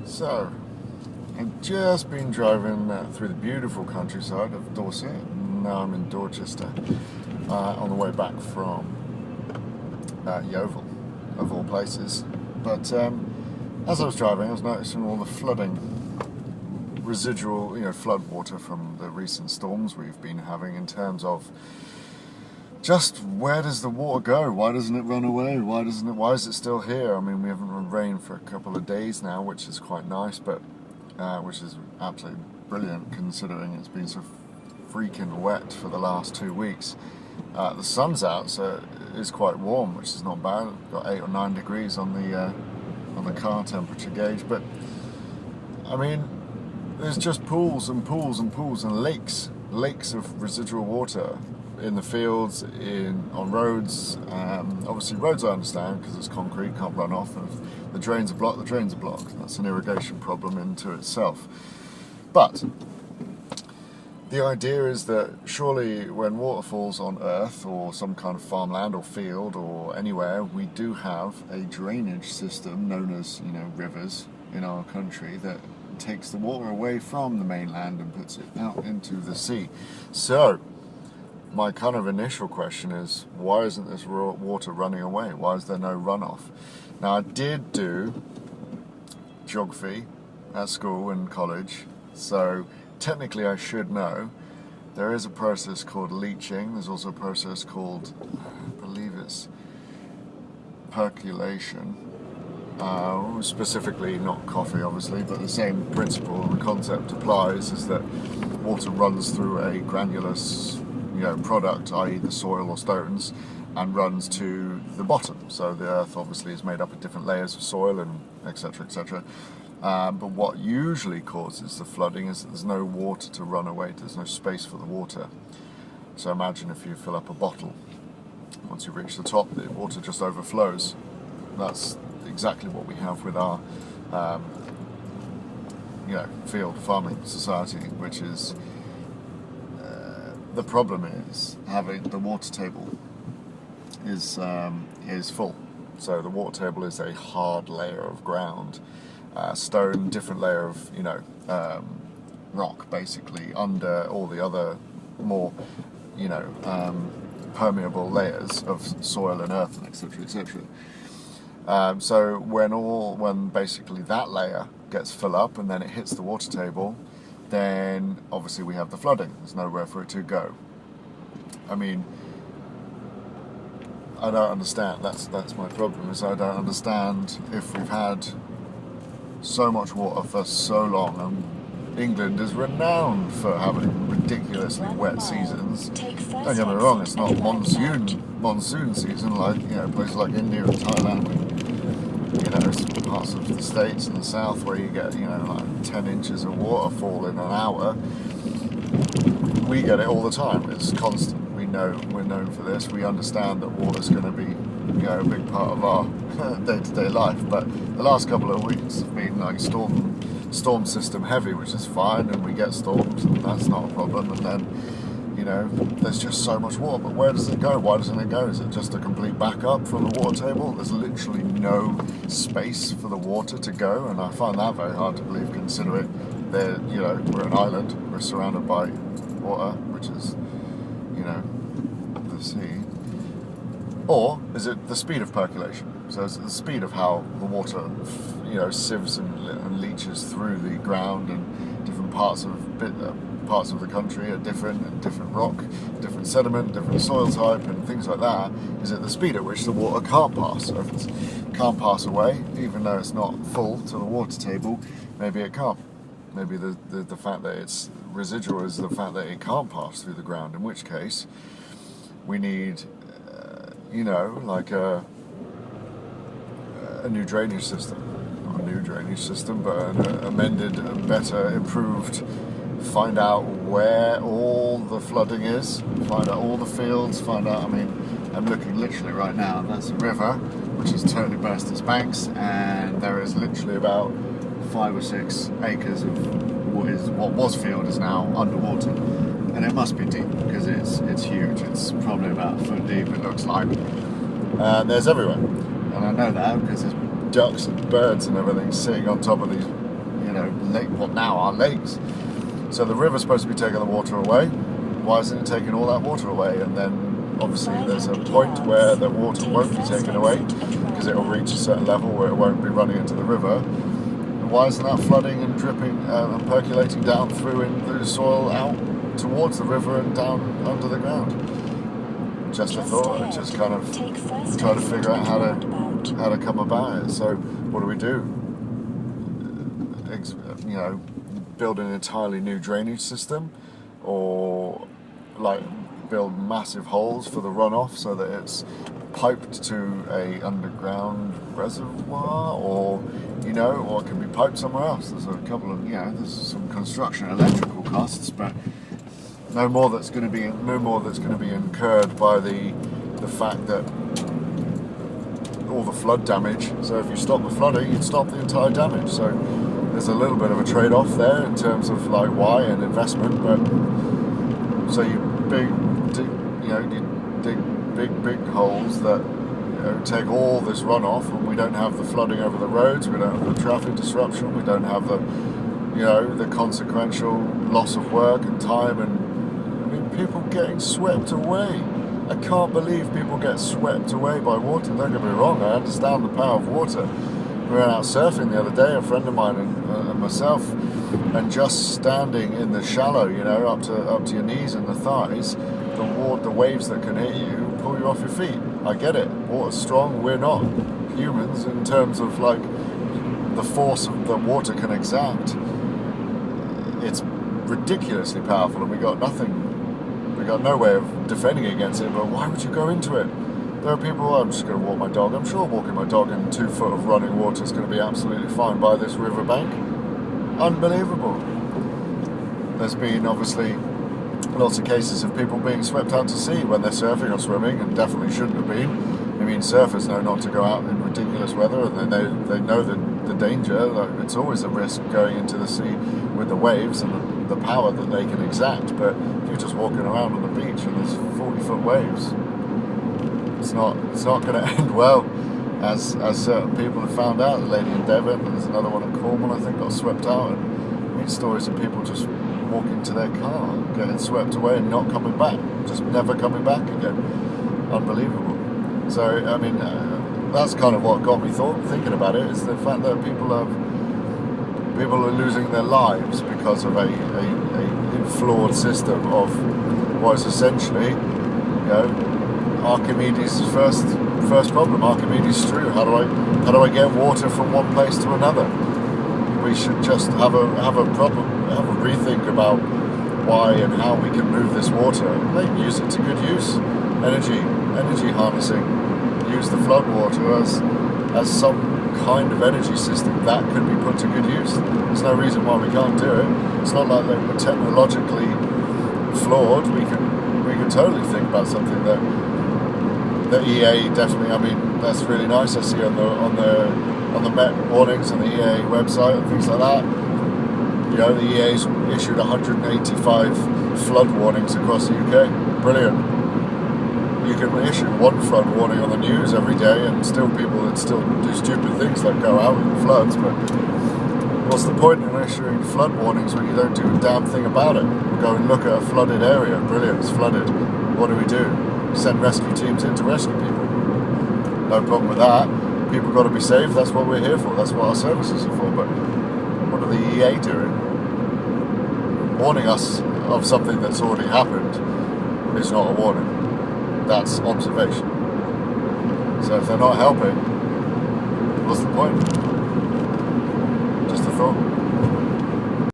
So, I've just been driving through the beautiful countryside of Dorset. Now I'm in Dorchester on the way back from Yeovil, of all places. But as I was driving, I was noticing all the flooding, residual, flood water from the recent storms we've been having in terms of just where does the water go? Why doesn't it run away? Why is it still here? I mean, we haven't had rain for a couple of days now, which is quite nice, but which is absolutely brilliant considering it's been so freaking wet for the last 2 weeks. The sun's out, so it's quite warm, which is not bad. We've got 8 or 9 degrees on the car temperature gauge, but I mean, there's just pools and pools and pools and lakes of residual water in the fields, on roads. Obviously, roads I understand because it's concrete, can't run off. And if the drains are blocked, the drains are blocked. That's an irrigation problem into itself. But the idea is that surely when water falls on earth or some kind of farmland or field or anywhere, we do have a drainage system known as, rivers in our country that takes the water away from the mainland and puts it out into the sea. So my kind of initial question is, why isn't this water running away? Why is there no runoff? Now, I did do geography at school and college, so technically I should know. There is a process called leaching. There's also a process called, I believe it's percolation. Specifically not coffee, obviously, but the same principle and concept applies, is that water runs through a granulous product, i.e. the soil or stones, and runs to the bottom. So the earth obviously is made up of different layers of soil and etc, etc. But what usually causes the flooding is that there's no water to run away, there's no space for the water. So imagine if you fill up a bottle. Once you reach the top, the water just overflows. That's exactly what we have with our field farming society, which is the problem is having the water table is full. So the water table is a hard layer of ground, stone, different layer of rock, basically, under all the other more permeable layers of soil and earth and etc, etc. So when basically that layer gets filled up and then it hits the water table, then obviously we have the flooding. There's nowhere for it to go. I mean, I don't understand. That's my problem, is I don't understand if we've had so much water for so long, and England is renowned for having ridiculously wet seasons. Don't get me wrong, it's not monsoon season like places like India and Thailand. Parts of the States in the south where you get like 10 inches of waterfall in an hour. We get it all the time. It's constant. We're known for this. We understand that water's going to be a big part of our day-to-day life. But the last couple of weeks have been like storm system heavy, which is fine, and we get storms and that's not a problem. And then there's just so much water, but where does it go? Why doesn't it go? Is it just a complete backup from the water table? There's literally no space for the water to go, and I find that very hard to believe, considering that we're an island, we're surrounded by water, which is the sea. Or is it the speed of percolation? So it's the speed of how the water sieves and leaches through the ground, and different parts of the country are different, and different rock, different sediment, different soil type and things like that. Is it the speed at which the water can't pass? So if it can't pass away, even though it's not full to the water table, maybe it can't. Maybe the fact that it's residual is the fact that it can't pass through the ground, in which case we need like a new drainage system. Not a new drainage system, but an amended and better, improved. Find out where all the flooding is, find out all the fields, I'm looking literally right now, and that's a river which has totally burst its banks, and there is literally about 5 or 6 acres of what was field is now underwater, and it must be deep because it's huge. It's probably about a foot deep, it looks like, there's everywhere, and I know that because there's ducks and birds and everything sitting on top of these what now are lakes. So the river's supposed to be taking the water away. Why isn't it taking all that water away? And then obviously there's a point where the water won't be taken away because it will reach a certain level where it won't be running into the river. And why isn't that flooding and dripping and percolating down through the soil out towards the river and down under the ground? Just a thought. I just kind of try to figure out how to come about it. So what do we do? Build an entirely new drainage system, or like build massive holes for the runoff so that it's piped to a underground reservoir, or it can be piped somewhere else. There's a couple of there's some construction electrical costs, but no more that's going to be incurred by the fact that all the flood damage. So if you stop the flooding, you'd stop the entire damage. So there's a little bit of a trade-off there in terms of like why and investment. But so you dig big holes that take all this runoff, and we don't have the flooding over the roads. We don't have the traffic disruption. We don't have the consequential loss of work and time, and people getting swept away. I can't believe people get swept away by water. Don't get me wrong, I understand the power of water. We were out surfing the other day, a friend of mine and myself, and just standing in the shallow, up to your knees and the thighs, the waves that can hit you, pull you off your feet. I get it. Water's strong. We're not humans in terms of like the force that water can exact. It's ridiculously powerful, and we got no way of defending against it. But why would you go into it? There are people, I'm just going to walk my dog. I'm sure walking my dog in 2 foot of running water is going to be absolutely fine by this riverbank. Unbelievable. There's been obviously lots of cases of people being swept out to sea when they're surfing or swimming, and definitely shouldn't have been. I mean, surfers know not to go out in ridiculous weather, and they know the danger. Like, it's always a risk going into the sea with the waves and the power that they can exact. But if you're just walking around on the beach and there's 40-foot waves, it's not going to end well, as certain people have found out. The lady in Devon, and there's another one in Cornwall, I think, got swept out. And I mean, stories of people just walking to their car, getting swept away and not coming back, just never coming back again. Unbelievable. So I mean, that's kind of what got me thinking about it, is the fact that people are losing their lives because of a flawed system of what is essentially, Archimedes' first problem. Archimedes' screw. How do I get water from one place to another? We should just have a rethink about why and how we can move this water. Use it to good use. Energy harnessing. Use the flood water as some kind of energy system that could be put to good use. There's no reason why we can't do it. It's not like we're technologically flawed. We can totally think about something that the EA definitely. I mean, that's really nice. I see on the Met warnings and the EA website and things like that. The EA's issued 185 flood warnings across the UK. Brilliant. You can issue one flood warning on the news every day, and people that still do stupid things like go out in floods. But what's the point in issuing flood warnings when you don't do a damn thing about it? We go and look at a flooded area. Brilliant, it's flooded. What do? Send rescue teams in to rescue people. No problem with that. People got to be safe. That's what we're here for. That's what our services are for. But what are the EA doing? Warning us of something that's already happened is not a warning. That's observation. So if they're not helping, what's the point? Just a thought.